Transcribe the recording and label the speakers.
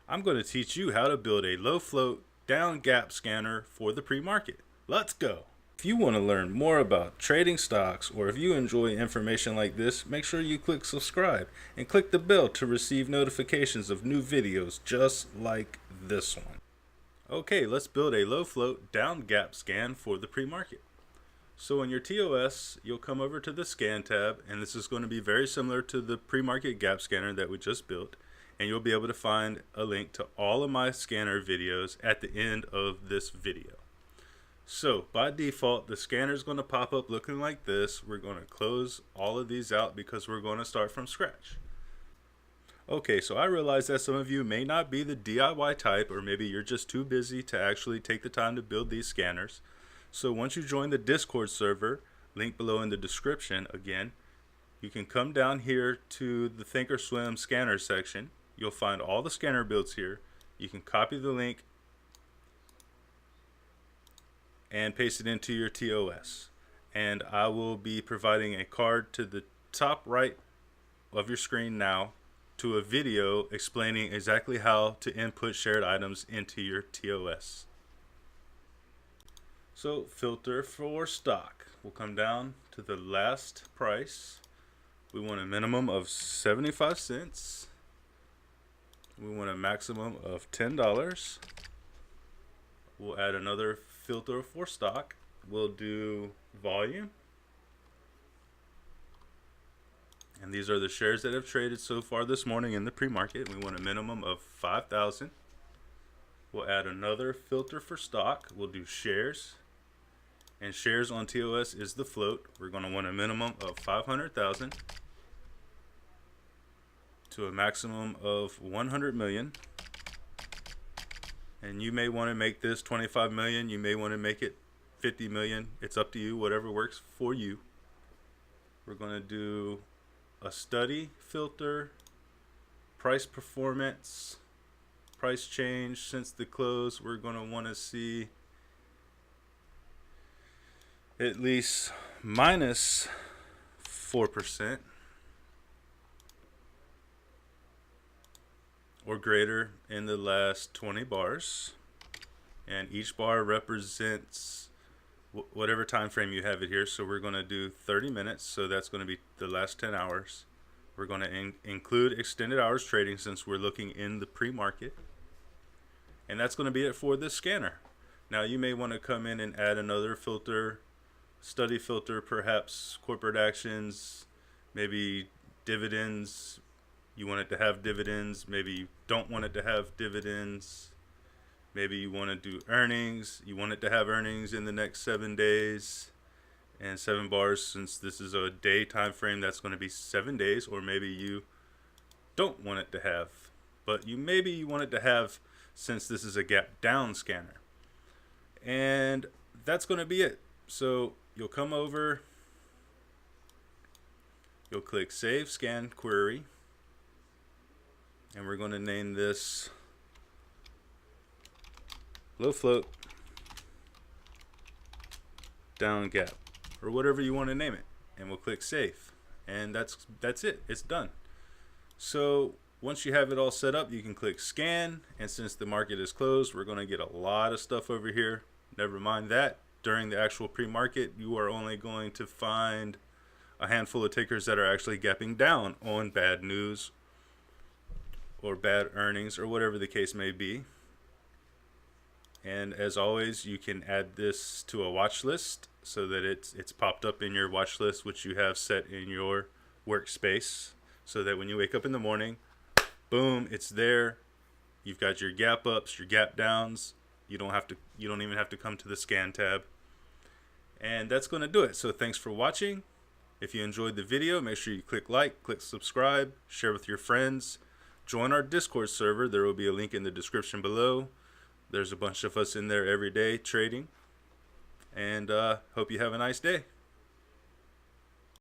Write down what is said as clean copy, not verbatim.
Speaker 1: I'm going to teach you how to build a low float down gap scanner for the pre-market. Let's go. If you want to learn more about trading stocks, or if you enjoy information like this, make sure you click subscribe and click the bell to receive notifications of new videos just like this one. Okay, let's build a low float down gap scan for the pre-market. So in your TOS, you'll come over to the scan tab, and this is going to be very similar to the pre-market gap scanner that we just built. And you'll be able to find a link to all of my scanner videos at the end of this video. So by default, the scanner is going to pop up looking like this. We're going to close all of these out because we're going to start from scratch. Okay, so I realize that some of you may not be the DIY type, or maybe you're just too busy to actually take the time to build these scanners. So once you join the Discord server, link below in the description again, you can come down here to the ThinkorSwim scanner section. You'll find all the scanner builds here. You can copy the link and paste it into your TOS. And I will be providing a card to the top right of your screen now to a video explaining exactly how to input shared items into your TOS. So filter for stock. We'll come down to the last price. We want a minimum of 75 cents. We want a maximum of $10. We'll add another filter for stock. We'll do volume. And these are the shares that have traded so far this morning in the pre-market. We want a minimum of 5,000. We'll add another filter for stock. We'll do shares. And shares on TOS is the float. We're going to want a minimum of 500,000 to a maximum of 100 million. And you may want to make this 25 million. You may want to make it 50 million. It's up to you, whatever works for you. We're going to do a study filter, price performance, price change since the close. We're going to want to see at least minus 4% or greater in the last 20 bars, and each bar represents whatever time frame you have it here. So we're going to do 30 minutes, so that's going to be the last 10 hours. We're going to include extended hours trading since we're looking in the pre-market, and that's going to be it for this scanner. Now you may want to come in and add another filter, study filter, perhaps corporate actions, maybe dividends. You want it to have dividends, maybe you don't want it to have dividends. Maybe you want to do earnings. You want it to have earnings in the next 7 days and 7 bars. Since this is a day time frame, that's going to be 7 days. Or maybe you don't want it to have, but maybe you want it to have, since this is a gap down scanner. And that's going to be it. So you'll come over, you'll click Save Scan Query, and we're going to name this low float down gap, or whatever you want to name it, and we'll click Save, and that's it. It's done. So once you have it all set up, you can click Scan, and since the market is closed, we're going to get a lot of stuff over here. Never mind that. During the actual pre-market, you are only going to find a handful of tickers that are actually gapping down on bad news or bad earnings or whatever the case may be. And as always, you can add this to a watch list so that it's popped up in your watch list, which you have set in your workspace, so that when you wake up in the morning, boom, it's there. You've got your gap ups, your gap downs. You don't even have to come to the scan tab. And that's going to do it. So thanks for watching. If you enjoyed the video, make sure you click like, click subscribe, share with your friends. Join our Discord server. There will be a link in the description below. There's a bunch of us in there every day trading. And hope you have a nice day.